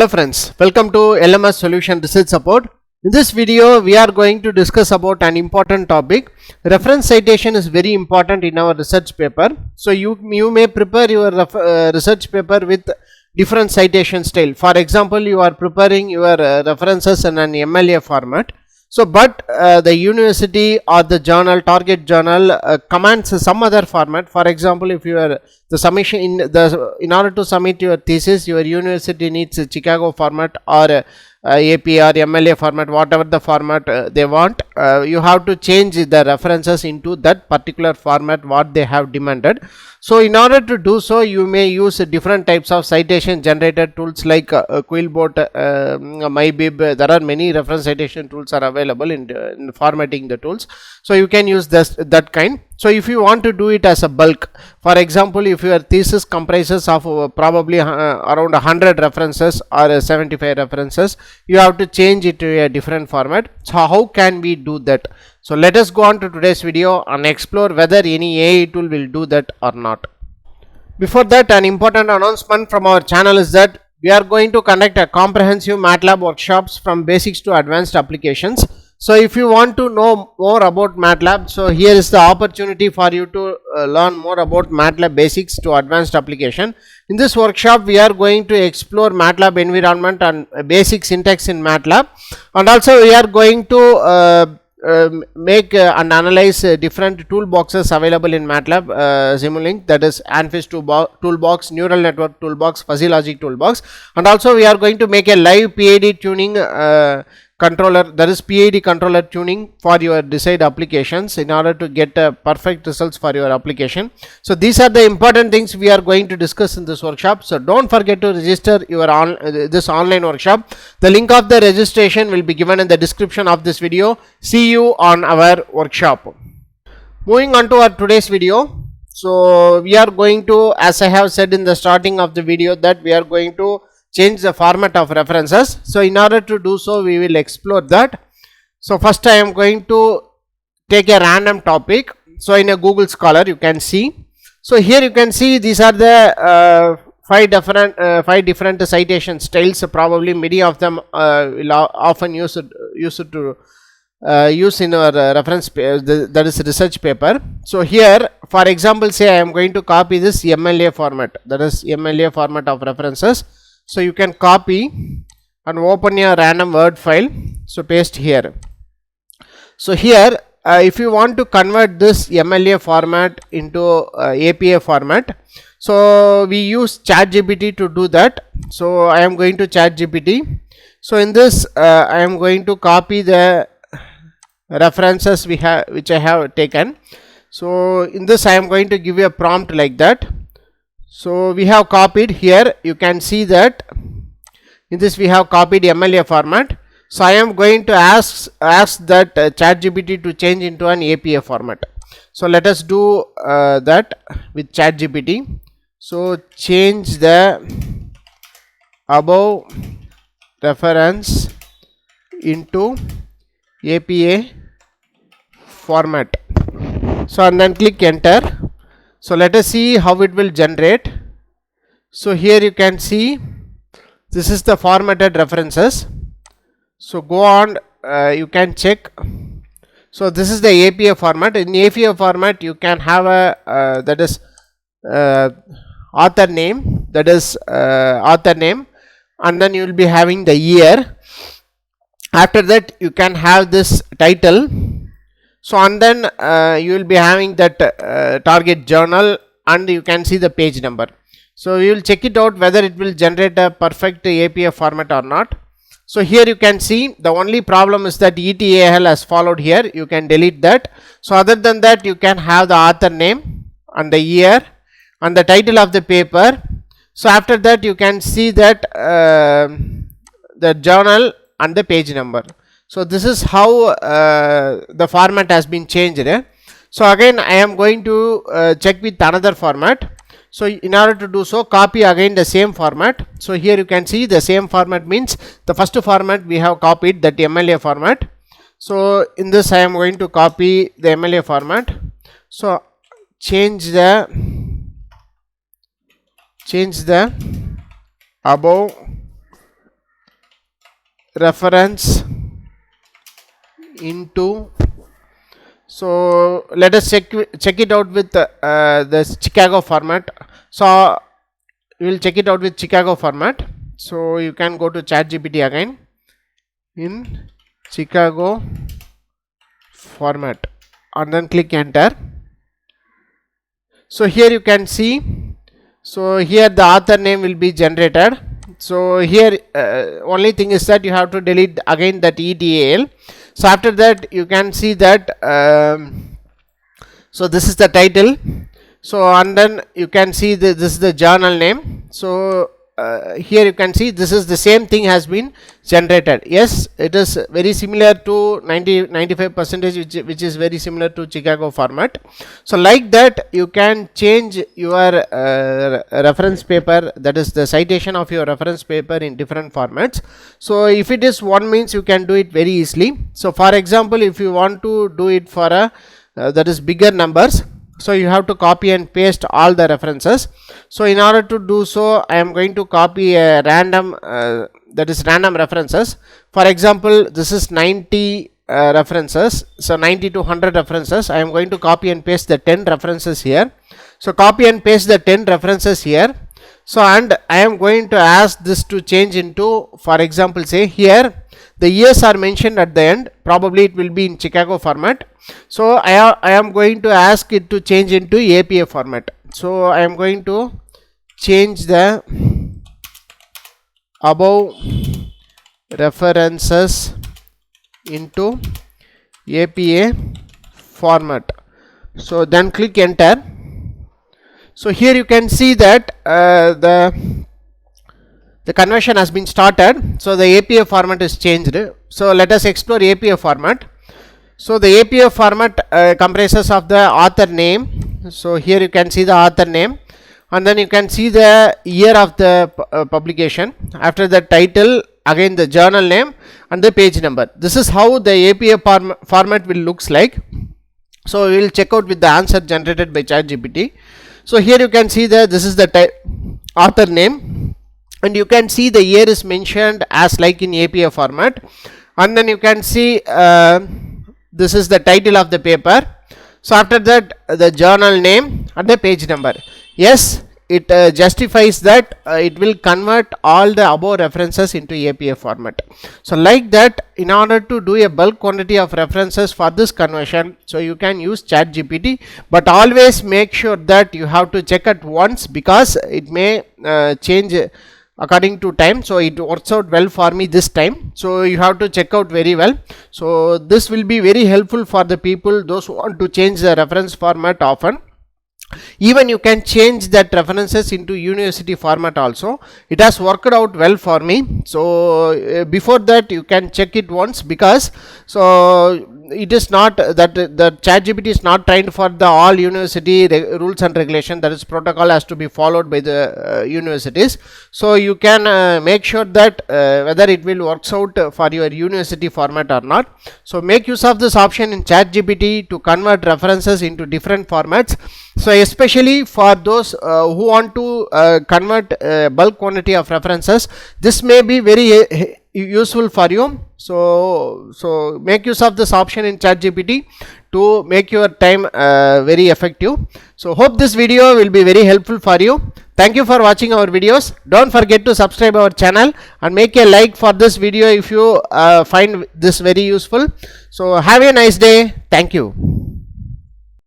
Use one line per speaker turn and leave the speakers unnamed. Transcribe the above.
Hello friends, welcome to LMS Solution Research Support. In this video, we are going to discuss about an important topic. Reference citation is very important in our research paper. So you may prepare your research paper with different citation style. For example, you are preparing your references in an MLA format. So, but the university or the journal, target journal commands some other format. For example, if you are the submission in order to submit your thesis, your university needs a Chicago format or AP or MLA format, whatever the format they want. You have to change the references into that particular format what they have demanded. So, in order to do so, you may use different types of citation generator tools like Quillbot, MyBib. There are many reference citation tools are available in formatting the tools. So, you can use that kind. So, if you want to do it as a bulk, for example, if your thesis comprises of probably around 100 references or 75 references, you have to change it to a different format. So, how can we do that? So, let us go on to today's video and explore whether any AI tool will do that or not. Before that, an important announcement from our channel is that we are going to conduct a comprehensive MATLAB workshops from basics to advanced applications. So, if you want to know more about MATLAB, so here is the opportunity for you to learn more about MATLAB basics to advanced application. In this workshop, we are going to explore MATLAB environment and basic syntax in MATLAB, and also we are going to make and analyze different toolboxes available in MATLAB Simulink, that is ANFIS toolbox, neural network toolbox, fuzzy logic toolbox, and also we are going to make a live PID tuning controller, that is PID controller tuning for your desired applications in order to get perfect results for your application. So, these are the important things we are going to discuss in this workshop. So, don't forget to register your this online workshop. The link of the registration will be given in the description of this video. See you on our workshop. Moving on to our today's video. So, we are going to, as I have said in the starting of the video, that we are going to change the format of references. So, in order to do so, we will explore that. So, first I am going to take a random topic. So, in a Google Scholar you can see. So, here you can see these are the five different citation styles. So, probably many of them will often use in our reference that is research paper. So, here for example, say I am going to copy this MLA format, that is MLA format of references. So, you can copy and open your random word file. So, paste here. So, here if you want to convert this MLA format into APA format, so we use Chatgpt to do that. So, I am going to Chatgpt. So, in this I am going to copy the references which I have taken. So, in this I am going to give a prompt like that. So, we have copied here, you can see that in this we have copied MLA format. So, I am going to ask that Chatgpt to change into an APA format. So, let us do that with Chatgpt. So, change the above reference into APA format. So, and then click enter. So, let us see how it will generate. So, here you can see this is the formatted references. So, go on, you can check. So, this is the APA format. In APA format you can have a that is author name, that is author name, and then you will be having the year. After that you can have this title. So, and then you will be having that target journal, and you can see the page number. So, you will check it out whether it will generate a perfect APA format or not. So, here you can see the only problem is that ETAL has followed here, you can delete that. So, other than that you can have the author name and the year and the title of the paper. So, after that you can see that the journal and the page number. So, this is how the format has been changed. So, again I am going to check with another format. So, in order to do so, copy again the same format. So, here you can see the same format means the first format we have copied, that MLA format. So, in this I am going to copy the MLA format. So, change the above reference into, so let us check it out with the Chicago format. So we will check it out with Chicago format. So you can go to ChatGPT again in Chicago format and then click enter. So here you can see, so here the author name will be generated. So here only thing is that you have to delete again that EDAL. So after that you can see that so this is the title. So and then you can see this is the journal name. So here you can see this is the same thing has been generated. Yes, it is very similar to 95% which is very similar to Chicago format. So like that you can change your reference paper, that is the citation of your reference paper, in different formats. So if it is one means, you can do it very easily. So for example, if you want to do it for a that is bigger numbers, so you have to copy and paste all the references. So in order to do so, I am going to copy a random that is random references. For example, this is 90 references, so 90 to 100 references. I am going to copy and paste the 10 references here. So copy and paste the 10 references here. So and I am going to ask this to change into, for example, say here the years are mentioned at the end, probably it will be in Chicago format. So I am going to ask it to change into APA format. So I am going to change the above references into APA format. So then click enter. So here you can see that the conversion has been started. So the APA format is changed. So let us explore APA format. So the APA format comprises of the author name. So here you can see the author name, and then you can see the year of the publication. After the title, again the journal name and the page number. This is how the APA format will looks like. So we will check out with the answer generated by ChatGPT. So here you can see that this is the author name, and you can see the year is mentioned as like in APA format, and then you can see this is the title of the paper. So after that the journal name and the page number. Yes, it justifies that it will convert all the above references into APA format. So like that, in order to do a bulk quantity of references for this conversion, so you can use ChatGPT, but always make sure that you have to check it once, because it may change according to time. So it works out well for me this time, so you have to check out very well. So this will be very helpful for the people, those who want to change the reference format often. Even you can change that references into university format also. It has worked out well for me. So before that you can check it once, because so it is not that the ChatGPT is not trained for the all university rules and regulation, that is protocol has to be followed by the universities. So you can make sure that whether it will works out for your university format or not. So make use of this option in ChatGPT to convert references into different formats. So especially for those who want to convert bulk quantity of references, this may be very useful for you. So make use of this option in ChatGPT to make your time very effective. So hope this video will be very helpful for you. Thank you for watching our videos. Don't forget to subscribe our channel and make a like for this video if you find this very useful. So have a nice day. Thank you.